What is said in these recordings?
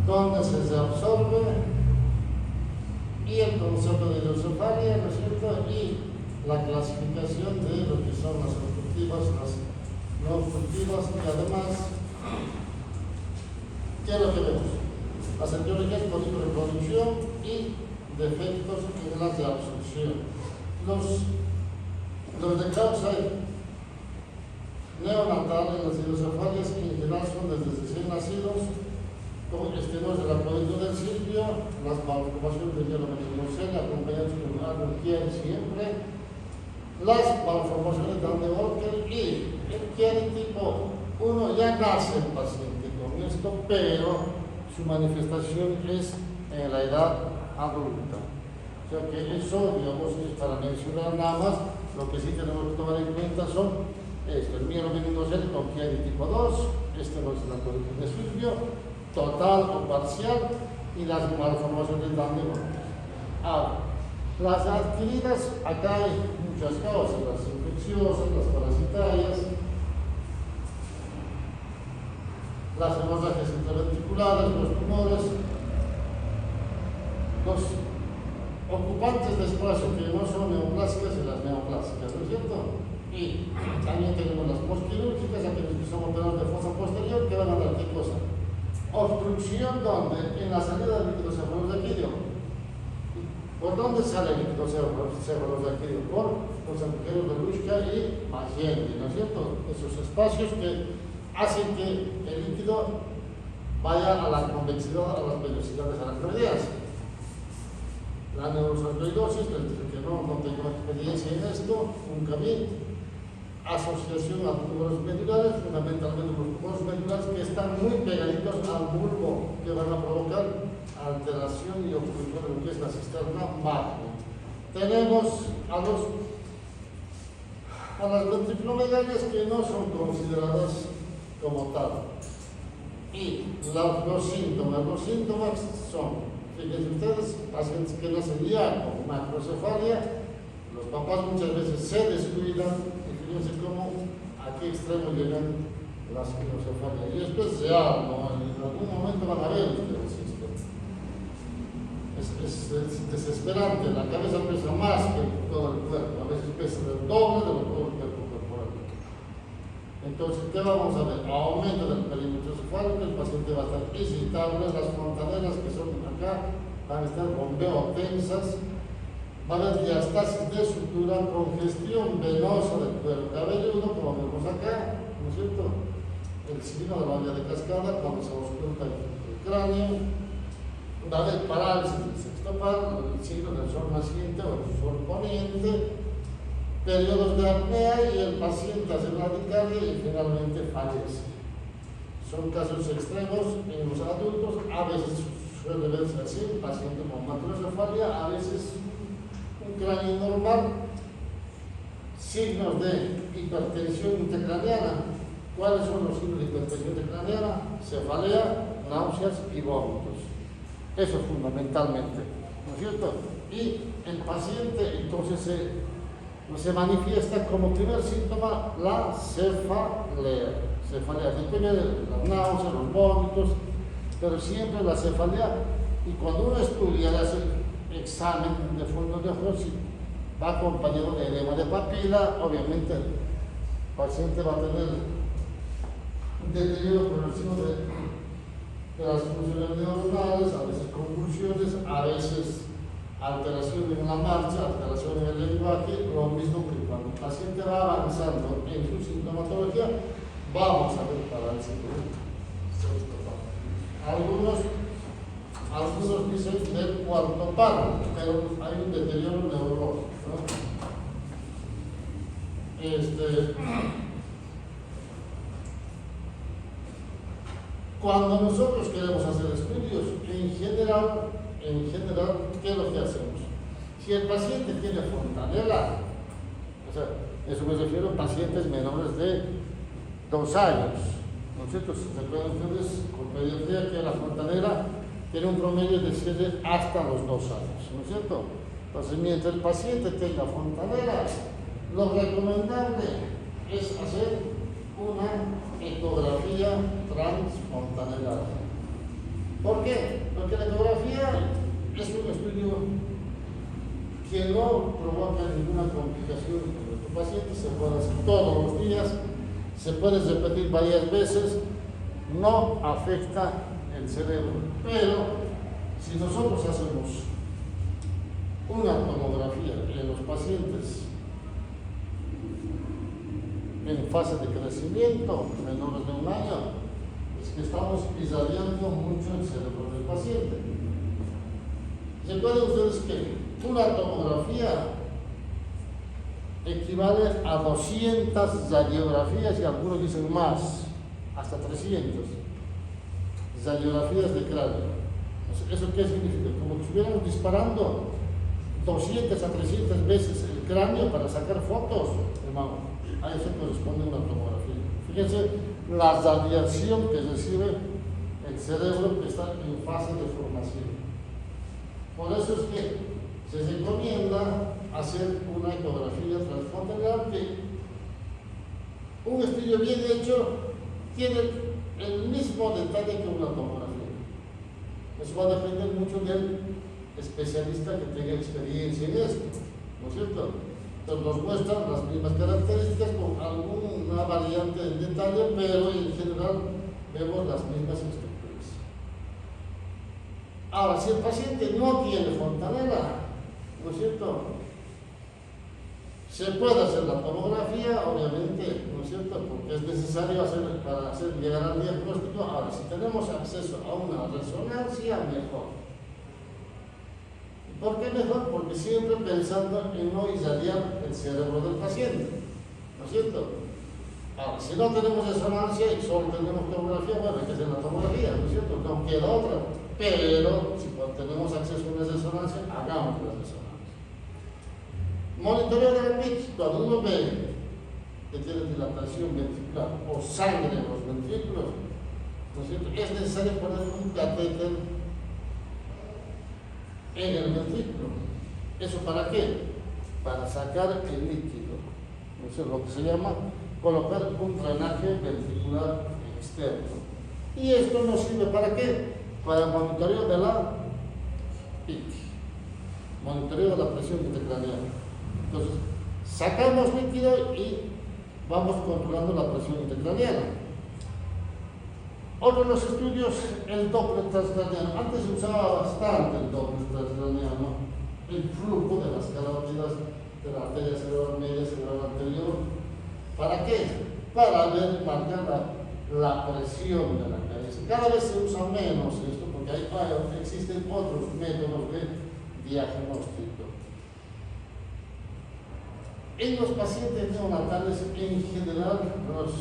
donde se absorbe, y el concepto de hidrocefalia, ¿no es cierto? Y la clasificación de lo que son las obstructivas, las no obstructivas, y además, ¿qué es lo que vemos? Las etiologías por reproducción y defectos en las de absorción. Los de causa neonatal en las hidrocefalias en general son desde recién nacidos, con estenosis de la plenitud del silvio, las malformaciones de hielo meningocele acompañadas con algo quiere siempre, las malformaciones de Walker y el quiere tipo 1 ya nace el paciente con esto, pero su manifestación es en la edad adulta. O sea que eso, digamos, es para mencionar nada más. Lo que sí tenemos que tomar en cuenta son el mielo meningocele con quiere tipo 2, estenosis de la plenitud del silvio, total o parcial, y las malformaciones de Walker. Ahora, las adquiridas, acá hay muchas causas, las infecciosas, las parasitarias, las hemorragias intraventriculares, los tumores, los ocupantes de espacio que no son neoplásicas y las neoplásicas, ¿no es cierto? Y también tenemos las postquirúrgicas, aquellos que son operados de fosa posterior, que van a dar qué cosa. Obstrucción donde en la salida del líquido cefalorraquídeo. ¿Por dónde sale el líquido cefalorraquídeo? Por los agujeros de Luschka y Magenti, ¿no es cierto? Esos espacios que hacen que el líquido vaya a la convexidad, a las velocidades aracnoideas. La neurosarcoidosis, que no tengo experiencia en esto, nunca vi. Asociación a tumores medulares, fundamentalmente los tumores medulares que están muy pegaditos al bulbo, que van a provocar alteración y obstrucción de lo que es la cisterna magna. Tenemos a las ventriculometalias que no son consideradas como tal. Y los síntomas son, fíjense ustedes, pacientes que nacen ya con macrocefalia, los papás muchas veces se descuidan. Fíjense cómo a qué extremo llegan las hidrocefalias. Y esto es real, ¿no? En algún momento van a ver ustedes esto. Es desesperante, la cabeza pesa más que todo el cuerpo, a veces pesa el doble de lo que todo el cuerpo corporal. Entonces, ¿qué vamos a ver? Aumento del perímetro cefálico, el paciente va a estar irritable, las fontanelas que son acá van a estar bombeo tensas. Va a haber diastasis de sutura, congestión venosa del cuero cabelludo, como vemos acá, ¿no es cierto? El signo de la olla de cascada, cuando se ausculta el cráneo. Va a haber parálisis del sexto par, el signo del sol naciente o el sol poniente, periodos de apnea y el paciente hace bradicardia y finalmente fallece. Son casos extremos en los adultos, a veces suele verse así, paciente con macrocefalia, a veces un cráneo normal, signos de hipertensión intracraneana. ¿Cuáles son los signos de hipertensión intracraneana? Cefalea, náuseas y vómitos. Eso fundamentalmente, ¿no es cierto? Y el paciente entonces se manifiesta como primer síntoma la cefalea. Cefalea depende de las náuseas, los vómitos, pero siempre la cefalea. Y cuando uno estudia el examen de fondo de ojo, si va acompañado de edema de papila, obviamente el paciente va a tener un deterioro progresivo de las funciones neuronales, a veces convulsiones, a veces alteración en la marcha, alteración en el lenguaje, lo mismo que cuando el paciente va avanzando en su sintomatología, vamos a ver parálisis algunos dicen del cuarto paro, pero hay un deterioro neurológico, ¿no? Cuando nosotros queremos hacer estudios, en general, ¿qué es lo que hacemos? Si el paciente tiene fontanela, o sea, eso me refiero a pacientes menores de 2 años, ¿no es cierto? ¿Se acuerdan ustedes con pediatría que la fontanela tiene un promedio de cierre hasta los 2 años, ¿no es cierto? Entonces, mientras el paciente tenga fontanela, lo recomendable es hacer una ecografía transfontanelada. ¿Por qué? Porque la ecografía es un estudio que no provoca ninguna complicación en nuestro paciente, se puede hacer todos los días, se puede repetir varias veces, no afecta el cerebro. Pero si nosotros hacemos una tomografía en los pacientes en fase de crecimiento, menores de un año, es que estamos irradiando mucho el cerebro del paciente. Recuerden ustedes que una tomografía equivale a 200 radiografías y algunos dicen más, hasta 300 radiografías de cráneo. ¿Eso qué significa? Como que estuviéramos disparando 200 a 300 veces el cráneo para sacar fotos, hermano. A eso corresponde una tomografía. Fíjense la radiación que recibe el cerebro que está en fase de formación. Por eso es que se recomienda hacer una ecografía transfrontal, que un estudio bien hecho tiene el mismo detalle que una tomografía. Eso va a depender mucho del especialista que tenga experiencia en esto, ¿no es cierto? Entonces nos muestran las mismas características con alguna variante en detalle, pero en general vemos las mismas estructuras. Ahora, si el paciente no tiene fontanela, ¿no es cierto?, se puede hacer la tomografía, obviamente, ¿no es cierto?, porque es necesario para llegar al diagnóstico. Ahora, si tenemos acceso a una resonancia, mejor. ¿Por qué mejor? Porque siempre pensando en no irradiar el cerebro del paciente, ¿no es cierto? Ahora, si no tenemos resonancia y solo tenemos tomografía, bueno, hay que hacer la tomografía, ¿no es cierto? No queda otra. Pero si tenemos acceso a una resonancia, hagamos la resonancia. Monitoreo de la PIC, cuando uno ve que tiene dilatación ventricular o sangre en los ventrículos, ¿no es cierto?, es necesario poner un catéter en el ventrículo. ¿Eso para qué? Para sacar el líquido. Eso es lo que se llama colocar un drenaje ventricular externo. ¿Y esto nos sirve para qué? Para el monitoreo de la PIC, monitoreo de la presión intracraneal. Entonces, sacamos líquido y vamos controlando la presión intracraneal. Otro de los estudios, el Doppler transcraniano. Antes se usaba bastante el Doppler transcraniano, el flujo de las carótidas de la arteria cerebral media, cerebral anterior. ¿Para qué? Para ver, marcar la presión de la cabeza. Cada vez se usa menos esto porque existen otros métodos de diagnóstico. En los pacientes neonatales, en general, los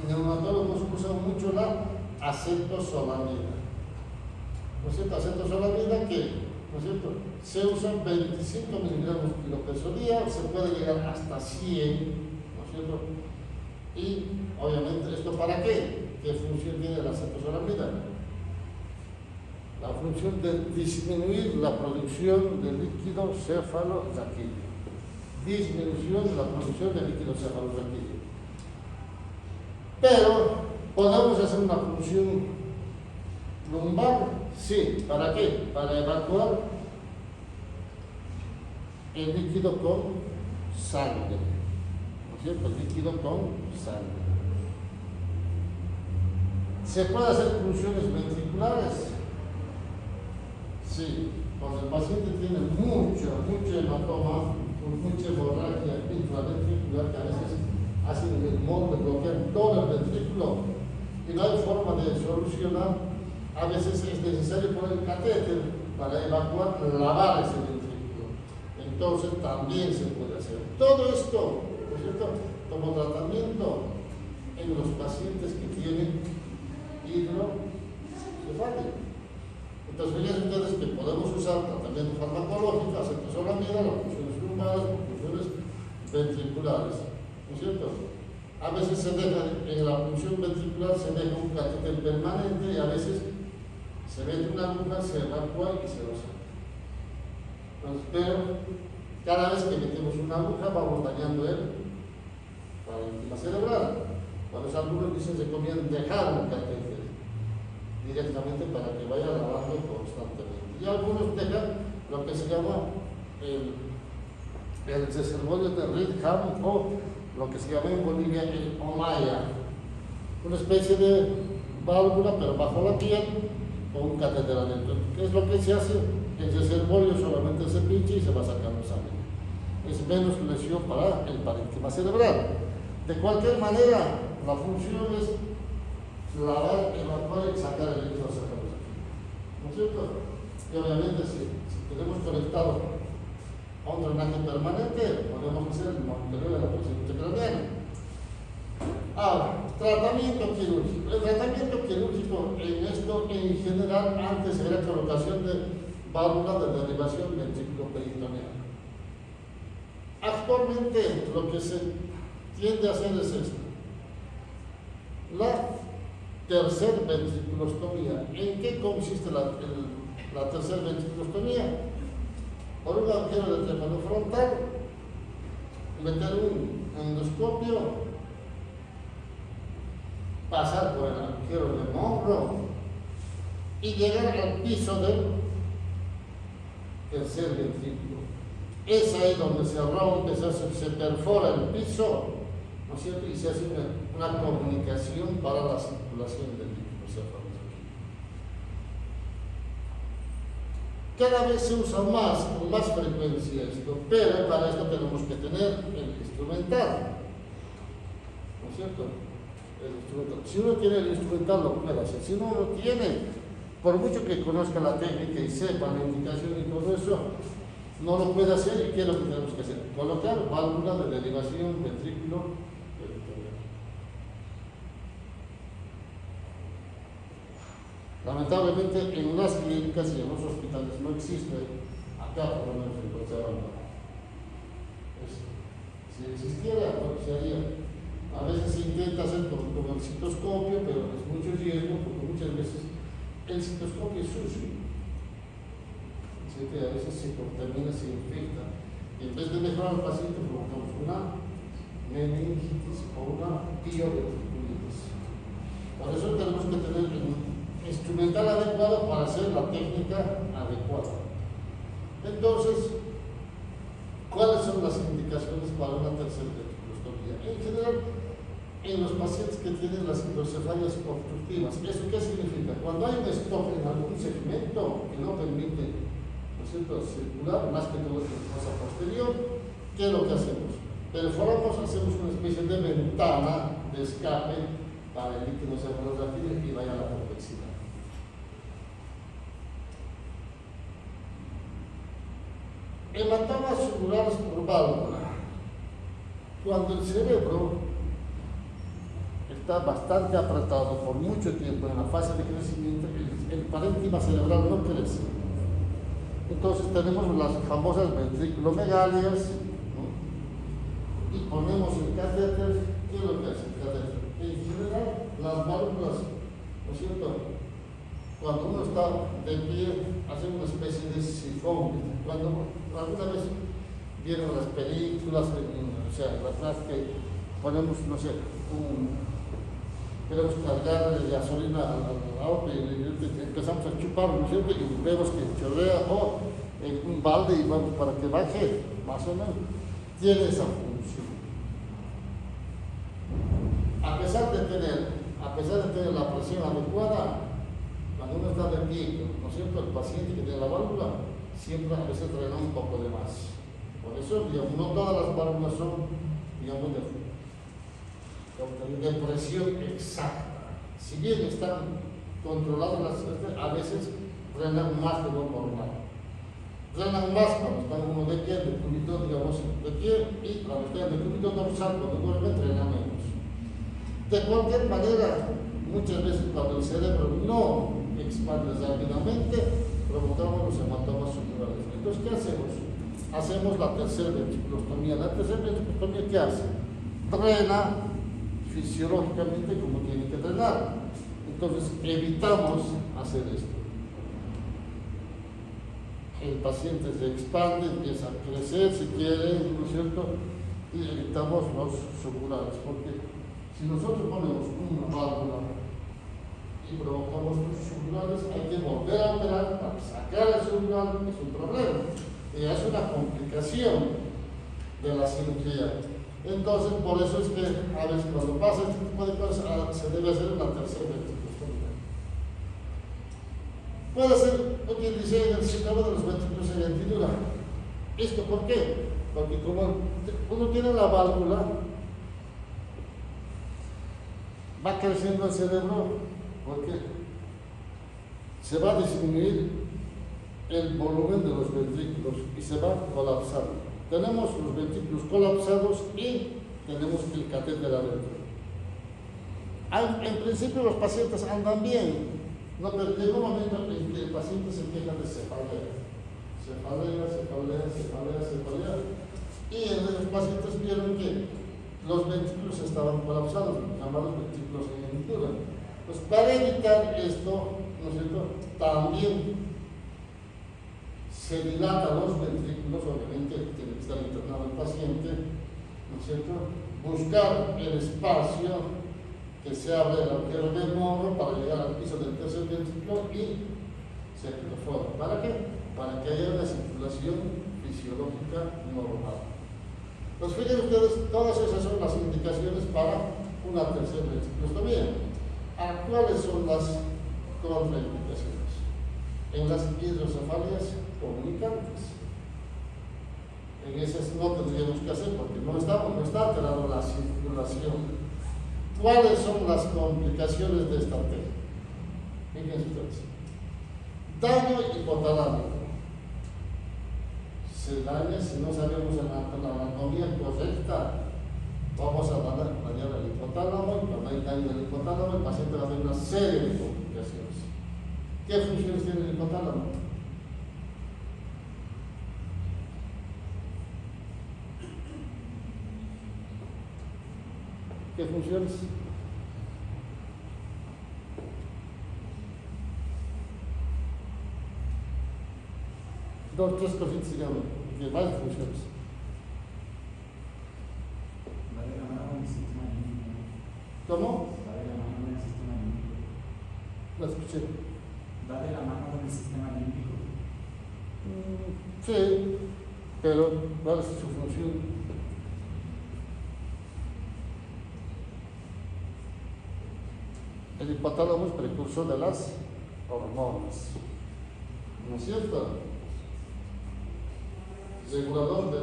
neonatólogos usan mucho la acetosolamida. ¿No es cierto? Acetosolamida que, ¿no es cierto?, se usan 25 miligramos por kilo peso día, se puede llegar hasta 100, ¿no es cierto? Y obviamente, ¿esto para qué? ¿Qué función tiene la acetosolamida? La función de disminuir la producción de líquido cefalorraquídeo. Disminución de la producción de líquido cefalorraquídeo. Pero, ¿podemos hacer una función lumbar? Sí. ¿Para qué? Para evacuar el líquido con sangre. ¿No es cierto? El líquido con sangre. ¿Se puede hacer funciones ventriculares? Sí. Cuando el paciente tiene mucho hematoma, mucha hemorragia intraventricular, que a veces hacen el modo de bloquear todo el ventrículo y no hay forma de solucionar, a veces es necesario poner el catéter para evacuar, lavar ese ventrículo. Entonces también se puede hacer. Todo esto, ¿no es cierto?, como tratamiento en los pacientes que tienen hidrocefalia. Entonces, fíjense ustedes que podemos usar tratamiento farmacológico, acetosolamida, las funciones lumbares, funciones ventriculares, ¿no es cierto? A veces se deja, en la función ventricular se deja un catéter permanente y a veces se mete una aguja, se evacúa y se lo saca. Entonces, pero cada vez que metemos una aguja vamos dañando el parénquima cerebral. Cuando los algunos dicen se recomienda dejar un catéter. Y de directamente para que vaya lavando constantemente. Y algunos dejan lo que se llama el reservorio de Ridham, o lo que se llama en Bolivia el Omaya, una especie de válvula pero bajo la piel o un cateteral. Entonces, ¿qué es lo que se hace? El reservorio solamente se pincha y se va sacando sangre. Es menos lesión para el parénquima cerebral. De cualquier manera, la función es lavar, evacuar y sacar el líquido cefálico, ¿no es cierto? Y obviamente si tenemos conectado a un drenaje permanente, podemos hacer el monitoreo de la presión intracraneana. Ahora, tratamiento quirúrgico. El tratamiento quirúrgico en esto, en general, antes era colocación de válvula de derivación ventrículo-peritoneal. Actualmente lo que se tiende a hacer es esto: la tercera ventriculostomía. ¿En qué consiste la tercera ventriculostomía? Por un agujero de trépano frontal, meter un endoscopio, pasar por el agujero de Monroe y llegar al piso del tercer ventrículo. Es ahí donde se rompe, se perfora el piso, ¿no es cierto? Y se hace una comunicación para la circulación del líquido cefálico. Cada vez se usa más, con más frecuencia esto, pero para esto tenemos que tener el instrumental, ¿no es cierto? El instrumental. Si uno tiene el instrumental, lo puede hacer. Si no lo tiene, por mucho que conozca la técnica y sepa la indicación y todo eso, no lo puede hacer. ¿Y qué es lo que tenemos que hacer? Colocar válvula de derivación ventrículo peritoneal. Lamentablemente en las clínicas y en los hospitales no existe, acá por lo menos en Cochabamba. Si existiera, pues se haría. A veces se intenta hacer con el citoscopio, pero es mucho riesgo porque muchas veces el citoscopio es sucio. Así que a veces se contamina, se infecta. Y en vez de mejorar al paciente, provocamos una meningitis o una pioventriculitis. Por eso tenemos que tener un instrumental adecuado para hacer la técnica adecuada. Entonces, ¿cuáles son las indicaciones para una tercera ventriculostomía? En general, en los pacientes que tienen las hidrocefalias obstructivas. ¿Eso qué significa? Cuando hay un stop en algún segmento que no permite, ¿no es cierto?, circular, más que todo en la fosa posterior, ¿qué es lo que hacemos? Perforamos, hacemos una especie de ventana de escape para el líquido cefalorraquídeo y vaya a la convexidad. Hematomas subdurales por válvula. Cuando el cerebro está bastante apretado por mucho tiempo en la fase de crecimiento, el parénquima cerebral no crece. Entonces tenemos las famosas ventriculomegalias, ¿no? Y ponemos el catéter. ¿Qué es lo que hace el catéter? En general, las válvulas, ¿no es cierto?, cuando uno está de pie, hace una especie de sifón. Cuando alguna vez vieron las películas, o sea, en la plática, ponemos, no sé, queremos cargar de gasolina al auto y empezamos a chupar, ¿no es cierto? Y vemos que chorrea o en un balde y vamos para que baje, más o menos. Tiene esa función. A pesar de tener la presión adecuada, cuando uno está de pie, ¿no es cierto?, el paciente que tiene la válvula siempre a veces drena un poco de más. Por eso, digamos, no todas las válvulas son, digamos, de presión exacta. Si bien están controladas, a veces drenan más de lo normal. Drenan más cuando está uno de pie, de cúbito, digamos, de pie, y cuando está en el cúbito dorsal, cuando duerme, drena menos. De cualquier manera, muchas veces cuando el cerebro no expande rápidamente, provocamos los hematomas subdurales. Entonces, ¿qué hacemos? Hacemos la tercera ventriculostomía. La tercera ventriculostomía, ¿qué hace? Drena fisiológicamente como tiene que drenar. Entonces, evitamos hacer esto. El paciente se expande, empieza a crecer, si quiere, ¿no es cierto? Y evitamos los subdurales, porque si nosotros ponemos una válvula y provocamos subdurales, hay que volver a operar para sacar el subdural, es un problema. Y es una complicación de la cirugía. Entonces, por eso es que a veces cuando pasa este tipo de cosas, se debe hacer una tercera ventriculotomía. Puede ser utilizado en el sistema de los ventrículos en hendidura. ¿Esto por qué? Porque como uno tiene la válvula, va creciendo el cerebro, porque se va a disminuir el volumen de los ventrículos y se va colapsando. Tenemos los ventrículos colapsados y tenemos el catéter adentro. En principio los pacientes andan bien, no, pero llega un momento en que el paciente se queja de cefalea. Y en los pacientes vieron que los ventrículos estaban colapsados, llamados ventrículos en hendidura. Pues para evitar esto, ¿no es cierto?, también se dilata los ventrículos, obviamente tiene que estar internado el paciente, ¿no es cierto?, buscar el espacio que se abre el agujero de morro para llegar al piso del tercer ventrículo y se perfora. ¿Para qué? Para que haya una circulación fisiológica normal. Pues fíjense ustedes, todas esas son las indicaciones para una tercera ventriculostomía. ¿Cuáles son las contraindicaciones? En las hidrocefalias comunicantes. En esas no tendríamos que hacer porque no está alterada la circulación. ¿Cuáles son las complicaciones de esta arteria? Fíjense ustedes. Daño hipotalámico. Se daña si no sabemos la anatomía correcta. Vamos a dañar el hipotálamo y cuando hay daño del hipotálamo el paciente va a tener una serie de complicaciones. ¿Qué funciones tiene el hipotálamo? ¿Qué funciones? Dos, tres cositas se llaman, de varias funciones. Va de la mano con el sistema límbico. ¿Cómo? Va de la mano con el sistema límbico. La escuché. Va de la mano con el sistema límbico. Sí, pero ¿cuál es su función? El hipotálamo es precursor de las hormonas, ¿no es cierto? Regulador de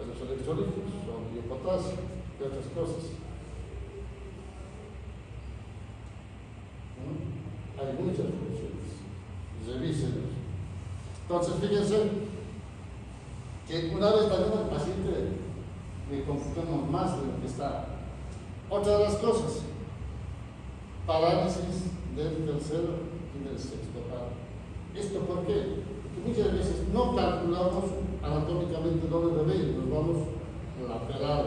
los electrolitos, sodio y potasio, y otras cosas. Hay muchas funciones, revísenlos. Entonces, fíjense que una vez también al paciente le confundimos más de lo que está. Otra de las cosas, parálisis del tercero y del sexto grado. ¿Esto por qué? Porque muchas veces no calculamos anatómicamente dónde debe ir, nos vamos lateral.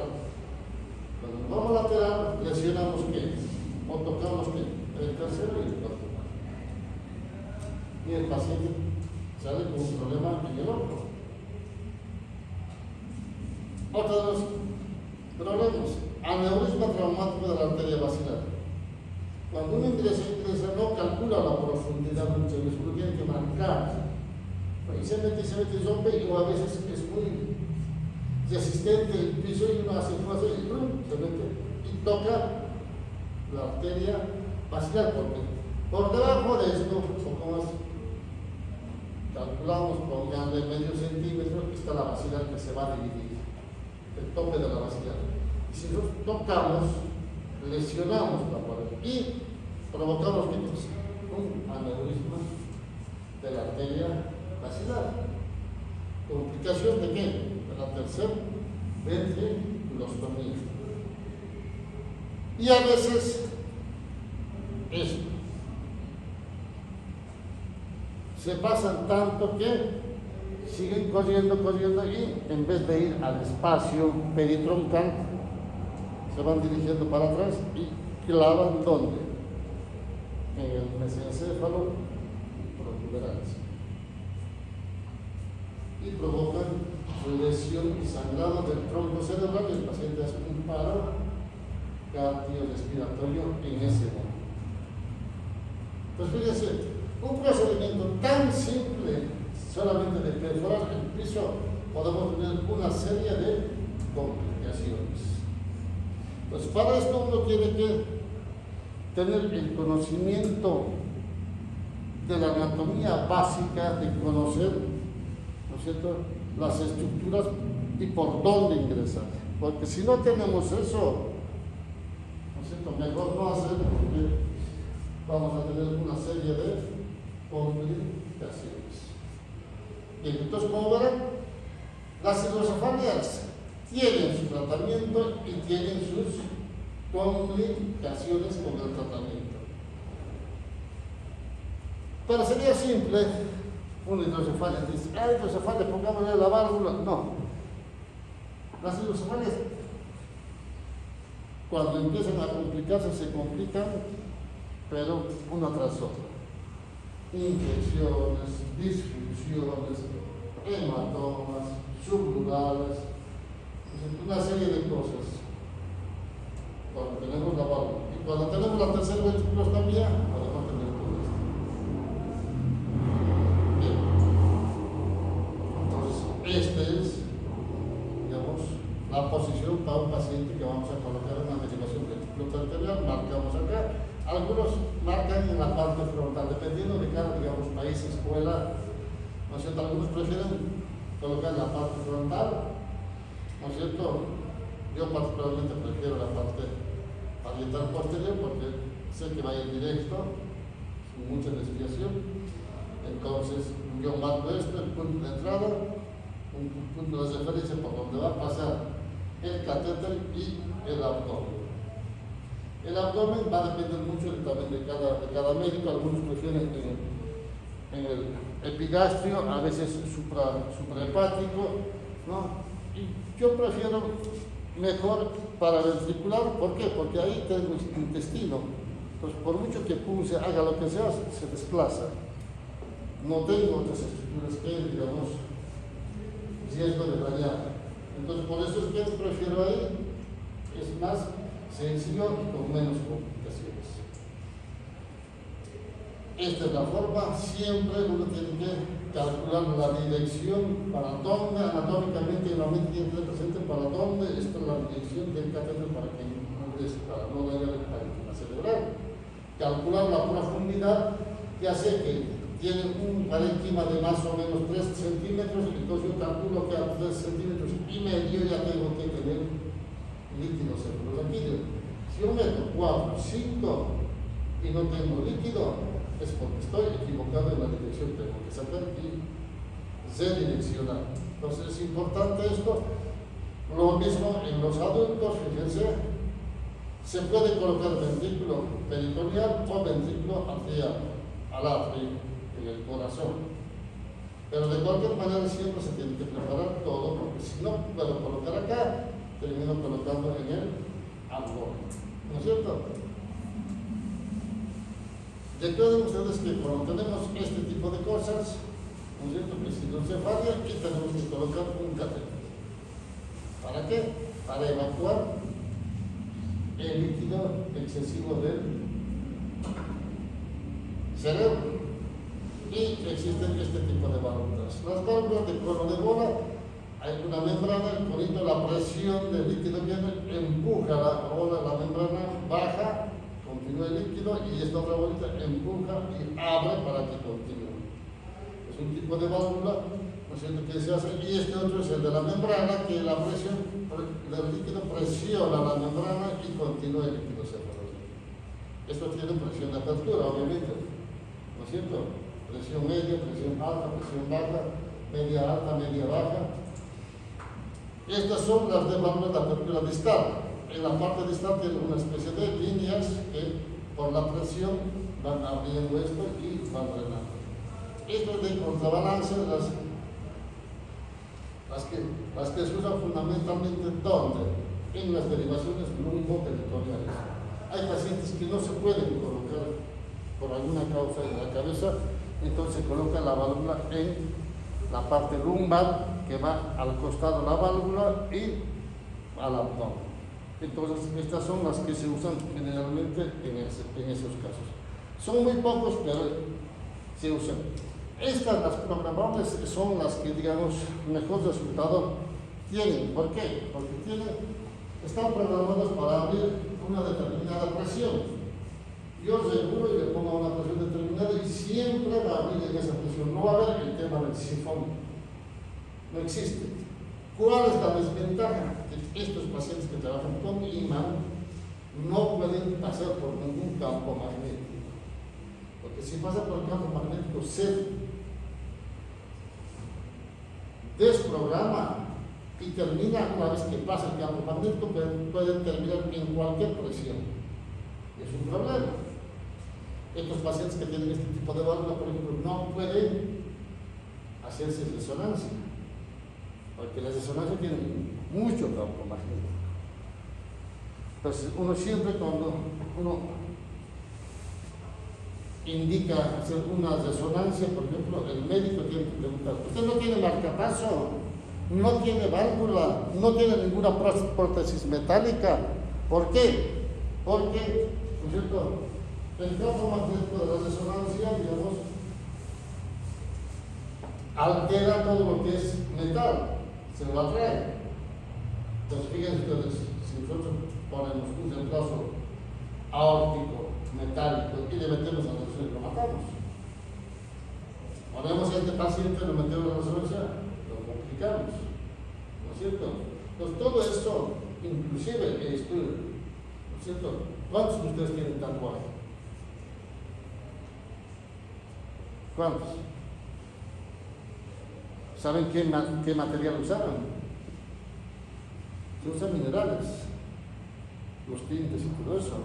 Cuando nos vamos lateral, lesionamos qué, o tocamos qué, el tercero y el cuarto grado. Y el paciente sale con un problema en el otro. Otra de los problemas, aneurisma traumático de la arteria basilar. Cuando uno ingresa no calcula la profundidad muchas veces, uno tiene que marcar. Y se mete y rompe, y a veces es muy resistente el piso y uno hace fuerza y se mete y toca la arteria basilar, porque por debajo de esto, un poco más, calculamos, pongándole medio centímetro, está la basilar que se va a dividir, el tope de la basilar. Y si nos tocamos, lesionamos la pared y provocamos un aneurisma de la arteria basilar. ¿Complicación de qué? De la tercera ventriculostomía. Y a veces esto. Se pasan tanto que siguen corriendo y en vez de ir al espacio peritroncal, se van dirigiendo para atrás y clavan ¿dónde? En el mesencéfalo protuberancia. Y provocan lesión y sangrado del tronco cerebral y el paciente hace un paro cardiorrespiratorio en ese momento. Pues fíjense, un procedimiento tan simple, solamente de perforar el piso, podemos tener una serie de complicaciones. Pues para esto uno tiene que tener el conocimiento de la anatomía básica, de conocer, ¿no es cierto?, las estructuras y por dónde ingresar. Porque si no tenemos eso, ¿no es cierto?, mejor no hacer, porque vamos a tener una serie de complicaciones. Bien, entonces, como verán, las hidrocefalias tienen su tratamiento y tienen sus complicaciones con el tratamiento. Pero sería simple, una hidrocefalia dice, hidrocefalia, pongámosle la válvula. No. Las hidrocefalias, cuando empiezan a complicarse, se complican, pero una tras otra. Infecciones, disfunciones, hematomas, sublurales, una serie de cosas. Cuando tenemos la válvula. Y cuando tenemos la tercera ventriculostomía, podemos tener todo esto. Bien. Entonces, esta es, digamos, la posición para un paciente que vamos a colocar una medicación ventriculoperitoneal. Marcamos acá. Algunos marcan en la parte frontal, dependiendo de cada, digamos, país, escuela, ¿no es cierto? Algunos prefieren colocar la parte frontal, ¿no es cierto? Yo particularmente prefiero la parte parietal posterior porque sé que va a ir directo, sin mucha desviación. Entonces, yo marco esto, el punto de entrada, un punto de referencia por donde va a pasar el catéter y el abdomen. El abdomen va a depender mucho también de cada médico. Algunos prefieren en el epigastrio, a veces suprahepático, ¿no? Y yo prefiero mejor paraventricular. ¿Por qué? Porque ahí tengo el intestino. Entonces, por mucho que pulse, haga lo que sea, se desplaza. No tengo otras estructuras que, digamos, riesgo de dañar. Entonces, por eso es que prefiero ahí, es más sencillo y con menos complicaciones. Esta es la forma. Siempre uno tiene que calcular la dirección para dónde, anatómicamente en la mente tiene que tener presente para dónde está la dirección del catéter para que ingrese, para no dañar el parénquima cerebral. Calcular la profundidad, ya sé que tiene un parénquima de más o menos 3 centímetros, entonces yo calculo que a 3 centímetros y medio ya tengo que tener líquido cerebrosanguíneo. Si yo meto 4, 5 y no tengo líquido, es porque estoy equivocado en la dirección, tengo que saber y redireccionar. Entonces es importante esto. Lo mismo en los adultos, fíjense, se puede colocar ventrículo peritoneal o ventrículo arterial al atrio, en el corazón. Pero de cualquier manera siempre se tiene que preparar todo, porque si no puedo colocar acá, termino colocando en el abdomen. ¿No es cierto? Recuerden ustedes que cuando tenemos este tipo de cosas, ¿no es cierto?, que si no se falla, aquí tenemos que colocar un catéter. ¿Para qué? Para evacuar el líquido excesivo del cerebro. Y existen este tipo de válvulas. Las válvulas de cono de bola, hay una membrana, el conito, la presión del líquido viene, empuja la bola, la membrana baja, continúa el líquido y esta otra bolita empuja y abre para que continúe. Es un tipo de válvula, ¿no es cierto?, que se hace, y este otro es el de la membrana, que la presión del líquido presiona la membrana y continúa el líquido cerebrosanguíneo. Esto tiene presión de apertura, obviamente, ¿no es cierto? Presión media, presión alta, presión baja, media alta, media baja. Estas son las de válvulas de apertura distal. En la parte distal tiene una especie de líneas que por la presión van abriendo esto y van drenando. Esto es de contrabalance, las que se usan fundamentalmente ¿dónde? En las derivaciones lumbo-territoriales. Hay pacientes que no se pueden colocar por alguna causa en la cabeza, entonces se coloca la válvula en la parte lumbar, que va al costado de la válvula y al abdomen. Entonces, estas son las que se usan generalmente en esos casos. Son muy pocos, pero se usan. Estas, las programables, son las que, digamos, mejor resultado tienen. ¿Por qué? Porque están programadas para abrir una determinada presión. Yo regulo y le pongo una presión determinada y siempre va a abrir en esa presión. No va a haber el tema del sifón. No existe. ¿Cuál es la desventaja? Que estos pacientes que trabajan con imán no pueden pasar por ningún campo magnético. Porque si pasa por el campo magnético, se desprograma y termina, una vez que pasa el campo magnético, puede terminar en cualquier presión. Es un problema. Estos pacientes que tienen este tipo de válvula, por ejemplo, no pueden hacerse resonancia, porque las resonancias tienen mucho campo magnético. Entonces, uno siempre cuando uno indica hacer una resonancia, por ejemplo, el médico tiene que preguntar: ¿usted no tiene marcapaso? ¿No tiene válvula? ¿No tiene ninguna prótesis metálica? ¿Por qué? Porque, ¿no es cierto?, el campo magnético de la resonancia, digamos, altera todo lo que es metal, se lo atrae. Entonces, fíjense ustedes, si nosotros ponemos un reemplazo aórtico metálico y le metemos a la resonancia, lo matamos. Ponemos a este paciente, lo metemos a la resonancia, lo complicamos, ¿no es cierto? Entonces, todo esto, inclusive el estudio, ¿no es cierto? ¿Cuántos de ustedes tienen tatuaje? ¿Cuántos? ¿Saben qué material usaron? Se usan minerales, los tintes y todo eso.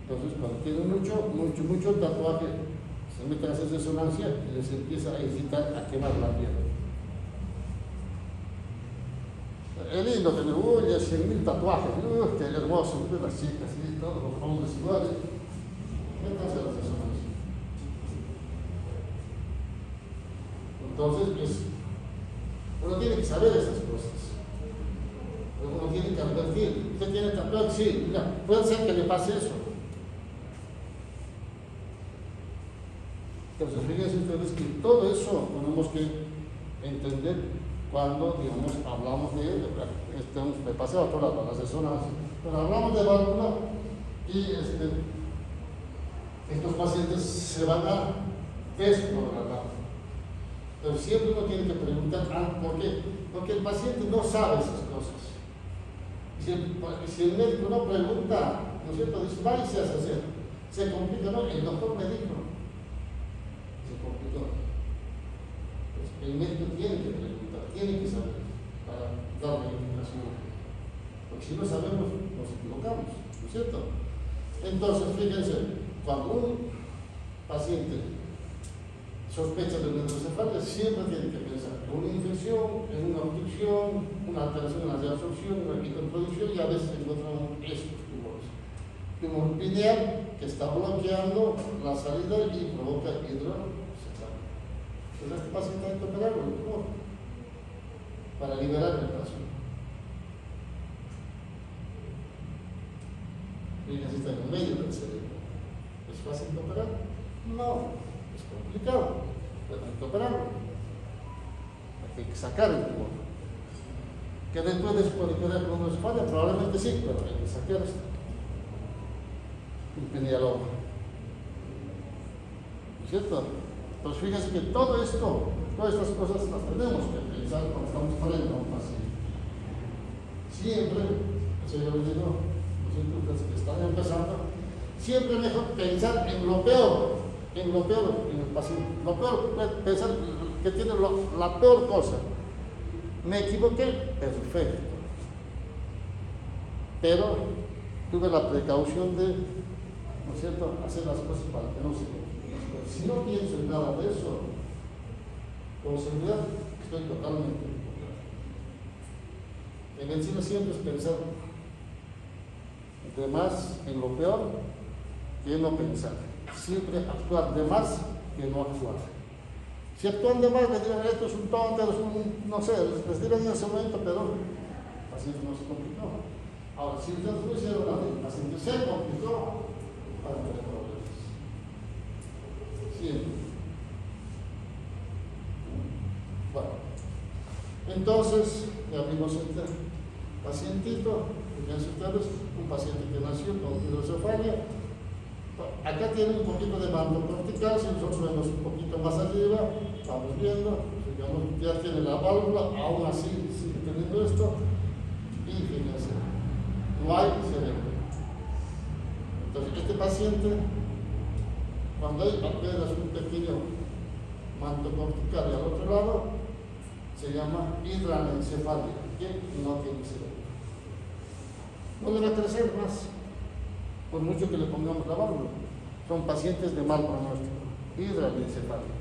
Entonces, cuando tienen mucho tatuaje, se meten a hacer resonancia y les empieza a incitar a quemar la piel. Es lindo tener, ya 100.000 tatuajes, qué hermoso, las chicas, y todos los hombres iguales. Métanse a la resonancia. Entonces, uno tiene que saber esas cosas. Uno tiene que advertir. ¿Usted tiene tatuaje? Sí, mira, puede ser que le pase eso. Entonces, fíjense ustedes que todo eso tenemos que entender cuando, digamos, hablamos de, me pasé a otro lado, a las resonancias, pero hablamos de válvula y estos pacientes se van a desprogramar. Pero siempre uno tiene que preguntar, ¿por qué? Porque el paciente no sabe esas cosas. Si el médico no pregunta, ¿no es cierto?, dice, va y se hace hacer. Se complica, ¿no? El doctor me dijo, se complicó. Pues el médico tiene que preguntar, tiene que saber, para dar la indicación. Porque si no sabemos, nos equivocamos, ¿no es cierto? Entonces, fíjense, cuando un paciente sospecha de hidrocefalia, siempre tiene que pensar en una infección, en una obstrucción, una alteración en la reabsorción, una introducción, y a veces encontramos estos tumores. Tumor pineal que está bloqueando la salida y provoca hidrocefalia. Entonces, este paciente hay que operarlo, el tumor, para liberar el corazón. Fíjense, está en el medio del cerebro. ¿Es fácil de operar? No. Es complicado, pero hay que operarlo. Hay que sacar el tumor. Que después de eso puede quedar con una espalda, probablemente sí, pero hay que sacar esto. Un pinealoma. ¿No es cierto? Pues fíjense que todo esto, todas estas cosas las tenemos que pensar cuando estamos frente a un paciente. Siempre, eso ya lo digo, los que están empezando, siempre es mejor pensar en lo peor. En lo peor en el paciente. Lo peor, pensar que tiene la peor cosa. Me equivoqué, perfecto. Pero tuve la precaución de, ¿no es cierto?, hacer las cosas para que no se equivoquen. Si no pienso en nada de eso, con seguridad estoy totalmente equivocado. En medicina siempre es pensar de más en lo peor que no pensar. Siempre actuar de más que no actuar. Si actúan de más, les dirán, esto es un tonto, es un, no sé, les dirán en ese momento, pero así no se complicó. Ahora, si ustedes lo hicieron así, el paciente se complicó, van a tener problemas. Siempre. Bueno, entonces, ya vimos este pacientito, fíjense ustedes, un paciente que nació con hidrocefalia. Acá tiene un poquito de manto cortical, si nosotros vemos un poquito más arriba, estamos viendo, digamos, ya tiene la válvula, aún así sigue teniendo esto, y fíjense, no hay cerebro. Entonces, este paciente, cuando hay apenas un pequeño manto cortical y al otro lado, se llama hidranencefalia, que no tiene cerebro. No le va a crecer más, por mucho que le pongamos la válvula. Son pacientes de mal pronóstico, hidranencefalia.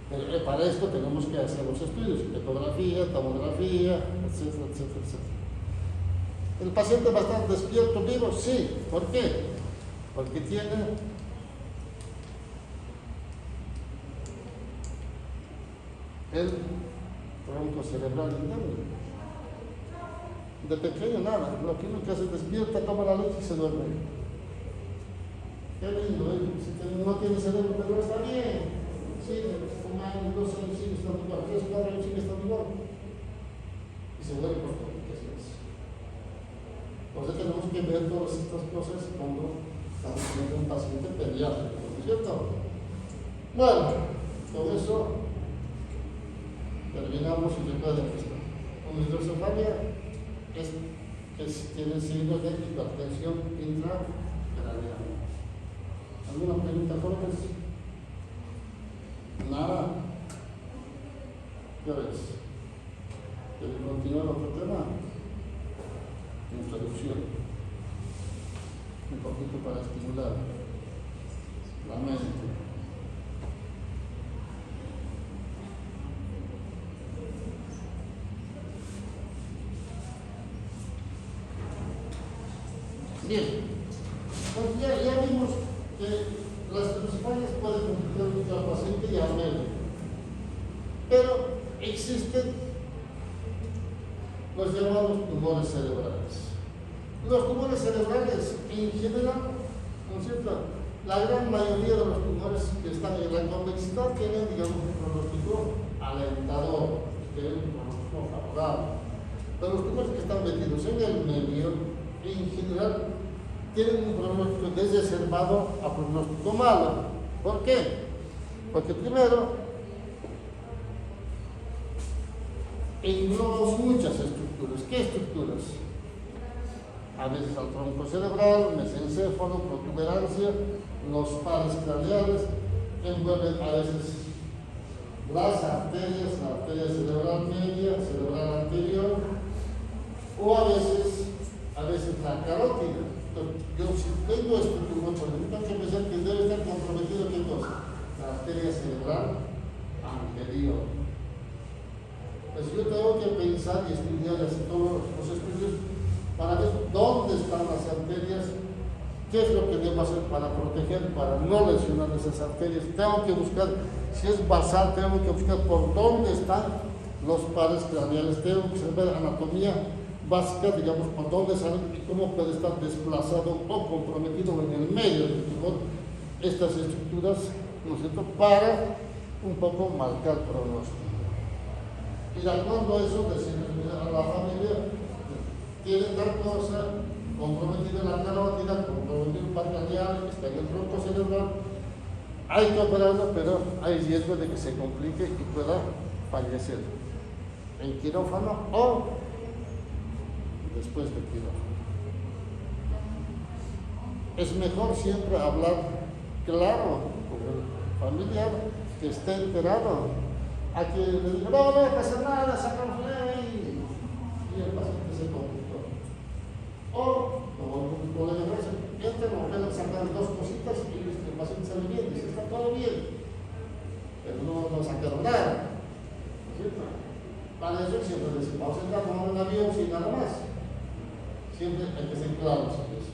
Pero para esto tenemos que hacer los estudios, ecografía, tomografía, etcétera, etcétera, etcétera. ¿El paciente va a estar despierto, vivo? Sí. ¿Por qué? Porque tiene el tronco cerebral interno. De pequeño nada, lo que uno que hace despierta, toma la leche y se duerme. Qué lindo, si no tiene cerebro, pero está bien. Sí, un año, 2 años sigue estando igual, 3, 4 años sigue estando igual. Y se duerme por complicaciones. Entonces tenemos que ver todas estas cosas cuando estamos teniendo un paciente pediátrico, ¿no es cierto? Bueno, con eso terminamos y recuerden esto. Una hidrocefalia tiene signos de hipertensión intracraneal. ¿Alguna pregunta, jóvenes? Nada. Ya ves. ¿Quieren continuar otro tema? Introducción. Un poquito para estimular la mente. Bien, pues ya vimos que las hidrocefalias pueden complicar mucho al paciente y al médico, pero existen los llamados tumores cerebrales. Los tumores cerebrales en general, ¿no es cierto? La gran mayoría de los tumores que están en la convexidad tienen, digamos, un pronóstico alentador, tienen un pronóstico favorable. Pero los tumores que están metidos en el medio, en general, tienen un pronóstico desacerbado a pronóstico malo. ¿Por qué? Porque primero, englobamos muchas estructuras. ¿Qué estructuras? A veces al tronco cerebral, mesencéfalo, protuberancia, los pares craneales, envuelven a veces las arterias, la arteria cerebral media, cerebral anterior, o a veces la carótida. Entonces, yo si tengo este tumor, por ejemplo, tengo que pensar que debe estar comprometido, ¿qué cosa? La arteria cerebral anterior. Pues yo tengo que pensar y estudiar así todos los estudios para ver dónde están las arterias, qué es lo que debo hacer para proteger, para no lesionar esas arterias. Tengo que buscar, si es basal, tengo que buscar por dónde están los pares craneales, tengo que saber anatomía básica, digamos, por dónde salen y cómo puede estar desplazado o comprometido en el medio del tumor estas estructuras, ¿no es cierto?, para un poco marcar pronóstico. Y de acuerdo a eso, decirle a la familia, tiene tal cosa, comprometida la carótida, comprometido el par craneal, está en el tronco cerebral, hay que operarlo, pero hay riesgo de que se complique y pueda fallecer en quirófano o después del quirófano. Es mejor siempre hablar claro con el familiar que esté enterado. A que le diga, no pasa nada, sacamos y el paciente se complicó. O, como un colega me dice, entran o pueden sacar 2 cositas y el paciente sale bien, dice, está todo bien, pero no sacaron nada. ¿Cierto? Para eso siempre decimos, vamos a entrar con una biopsia y nada más. Siempre hay que ser claros en eso.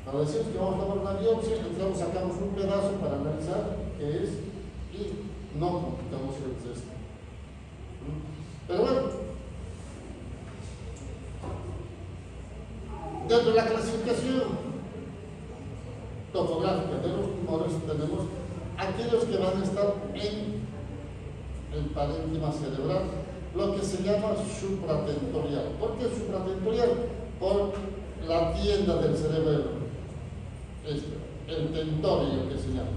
Para decir que vamos a tomar una biopsia, entramos, sacamos un pedazo para analizar qué es y no complicamos el resto. Pero bueno, Dentro de la clasificación topográfica de los tumores tenemos aquellos que van a estar en el parénquima cerebral, lo que se llama supratentorial. ¿Por qué supratentorial? Por la tienda del cerebro, el tentorio que se llama.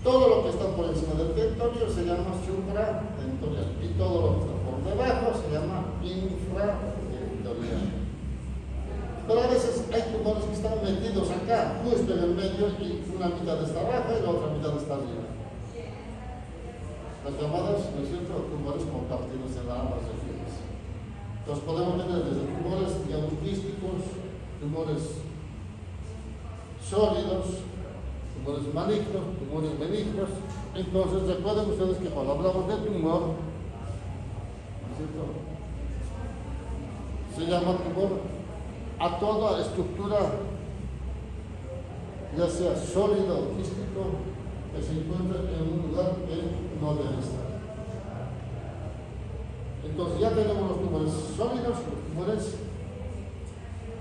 Todo lo que está por encima del tentorio se llama supratentorial y todo lo que está por debajo se llama infratentorial. Pero a veces hay tumores que están metidos acá, justo en el medio, y una mitad está abajo y la otra mitad está arriba. Las llamadas, ¿no es cierto?, tumores compartidos en ambas regiones. Entonces podemos tener desde tumores, digamos, quísticos, tumores sólidos, tumores malignos, tumores benignos. Entonces recuerden ustedes que cuando hablamos de tumor, ¿no es cierto?, se llama tumor a toda estructura, ya sea sólido o quístico, que se encuentra en un lugar que no debe estar. Entonces ya tenemos los tumores sólidos, los tumores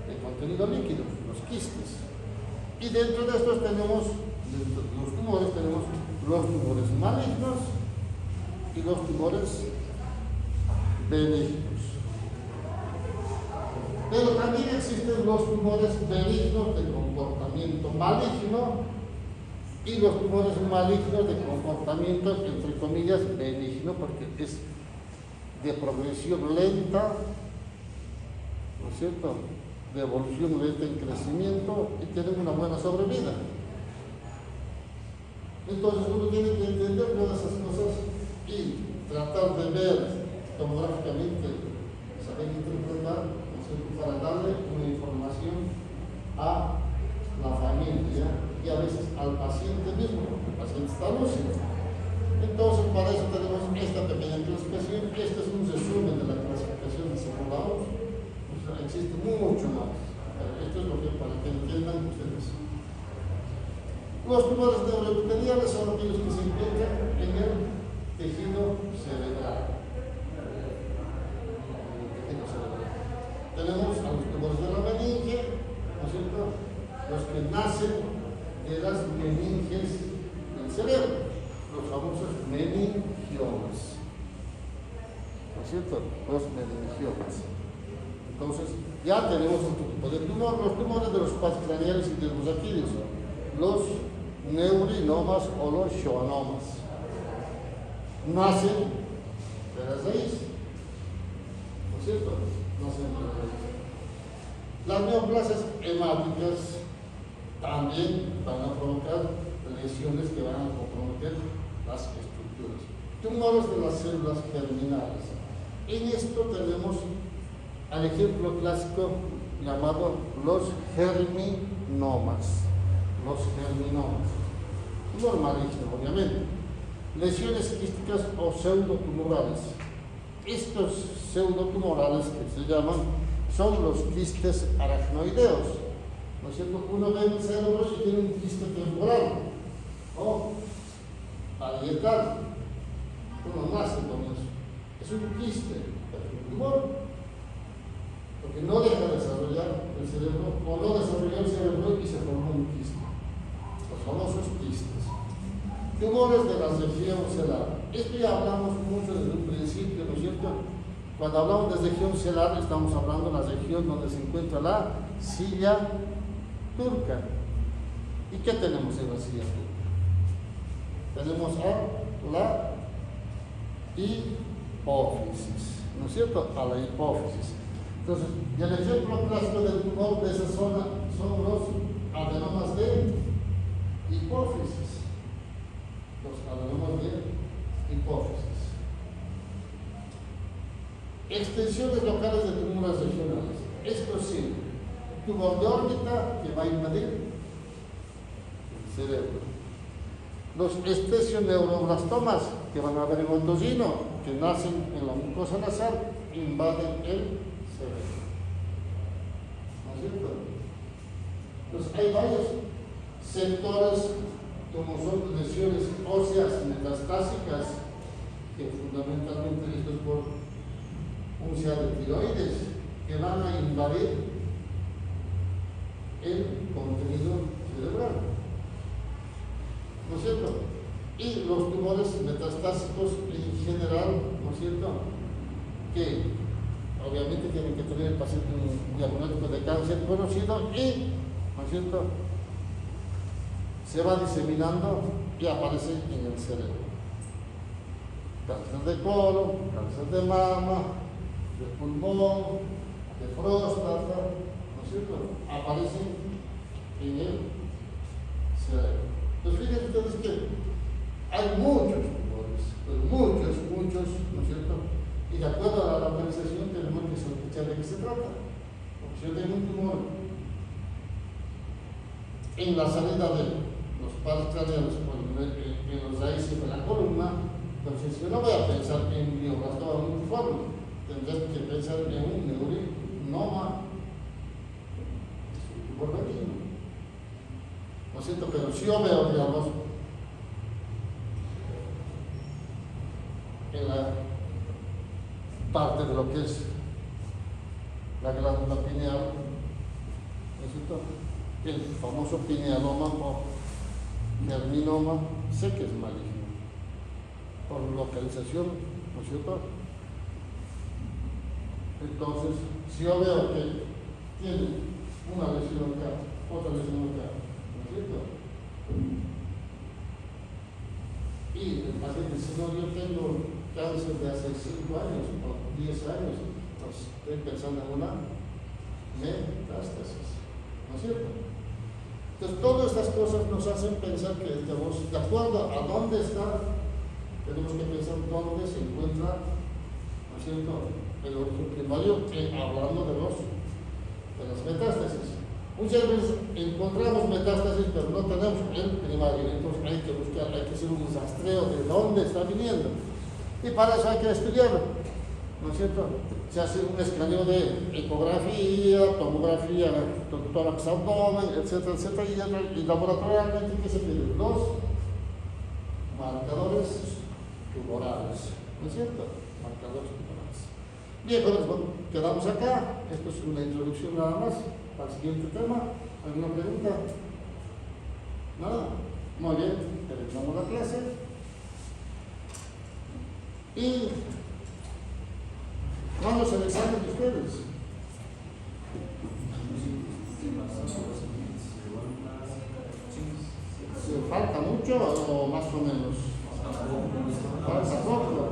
de contenido líquido, los quistes. Y dentro de estos tenemos, dentro de los tumores tenemos los tumores malignos y los tumores benignos. Pero también existen los tumores benignos de comportamiento maligno y los tumores malignos de comportamiento, entre comillas, benigno, porque es de progresión lenta, ¿no es cierto?, de evolución lenta en crecimiento y tienen una buena sobrevida. Entonces uno tiene que entender todas esas cosas y tratar de ver tomográficamente, saber interpretar, para darle una información a la familia y a veces al paciente mismo, porque el paciente está lúcido. Entonces, para eso tenemos esta pequeña clasificación. Este es un resumen de la clasificación de según la OMS. O sea, existe mucho más. Esto es lo que para que entiendan ustedes. Los tumores neuroepiteliales son aquellos que se encuentran en el tejido cerebral. Tenemos a los tumores de la meninge, ¿no es cierto?, los que nacen de las meninges del cerebro, los famosos meningiomas, ¿no es cierto?, los meningiomas. Entonces, ya tenemos otro tipo de tumor, los tumores de los espacios craneales y de los raquídeos, los neurinomas o los schwannomas. Nacen de la raíz, ¿no es cierto?, las neoplasias hemáticas también van a provocar lesiones que van a comprometer las estructuras. Tumores de las células germinales. En esto tenemos al ejemplo clásico llamado los germinomas. Los germinomas. Tumor maligno, obviamente. Lesiones quísticas o pseudotumorales. Estos pseudotumorales que se llaman son los quistes aracnoideos, ¿no es cierto? Uno ve el cerebro y tiene un quiste temporal o parietal. Uno nace con eso. Es un quiste, es un tumor, porque no deja de desarrollar el cerebro o no desarrolló el cerebro y se formó un quiste. Los famosos quistes. Tumores de la región celular. Esto ya hablamos mucho desde un principio, ¿no es cierto? Cuando hablamos de región celular, estamos hablando de la región donde se encuentra la silla turca. ¿Y qué tenemos en la silla turca? Tenemos a la hipófisis, ¿no es cierto? A la hipófisis. Entonces, y el ejemplo clásico del tumor de esa zona son los adenomas de hipófisis. Los adenomas de hipófisis. Extensiones locales de tumores regionales. Esto sí, tumor de órbita que va a invadir el cerebro. Los estesioneurobrastomas que van a haber en otorrino, que nacen en la mucosa nasal, invaden el cerebro. ¿No es cierto? Entonces hay varios sectores, como son lesiones óseas metastásicas, que fundamentalmente esto es por úlcera de tiroides, que van a invadir el contenido cerebral, ¿no es cierto? Y los tumores metastásicos en general, ¿no es cierto?, que obviamente tienen que tener el paciente un diagnóstico de cáncer conocido y, ¿no es cierto?, se va diseminando y aparece en el cerebro. Cáncer de colon, cáncer de mama, de pulmón, de próstata, ¿no es cierto?, aparecen en el cerebro. Entonces fíjense ustedes que hay muchos tumores, muchos, ¿no es cierto?, y de acuerdo a la localización tenemos que sospechar de qué se trata. Si yo tengo un tumor en la salida de los pares craneales, en los raíces de la columna, entonces yo no voy a pensar en glioblastoma multiforme, tendré que pensar en un neurinoma, es un tumor benigno, ¿no es cierto? Pero si yo veo, digamos, en la parte de lo que es la glándula pineal, ¿no es cierto?, el famoso pinealoma o germinoma, sé que es maligno por localización, ¿no es cierto? Entonces, si yo veo que tiene una lesión acá, otra lesión acá, ¿no es cierto?, y el paciente, si no, yo tengo cáncer de hace 5 años o 10 años, pues estoy pensando en una metástasis, ¿no es cierto? Entonces, todas estas cosas nos hacen pensar que, digamos, de acuerdo a dónde está, tenemos que pensar dónde se encuentra, ¿no es cierto?, el origen primario, hablando de las metástasis. Muchas veces encontramos metástasis, pero no tenemos el primario, entonces hay que buscar, hay que hacer un rastreo de dónde está viniendo. Y para eso hay que estudiarlo, ¿no es cierto? Se hace un escaneo de ecografía, tomografía, tórax, abdomen, etcétera, etcétera, y laboratorialmente, ¿qué se pide? Los marcadores tumorales, ¿no es cierto? Marcadores tumorales. Bien, pues quedamos acá. Esto es una introducción nada más para el siguiente tema. ¿Alguna pregunta? ¿Nada? Muy bien, terminamos la clase. Y ¿cuándo es el examen de ustedes? ¿Se falta mucho o más o menos? Falta poco.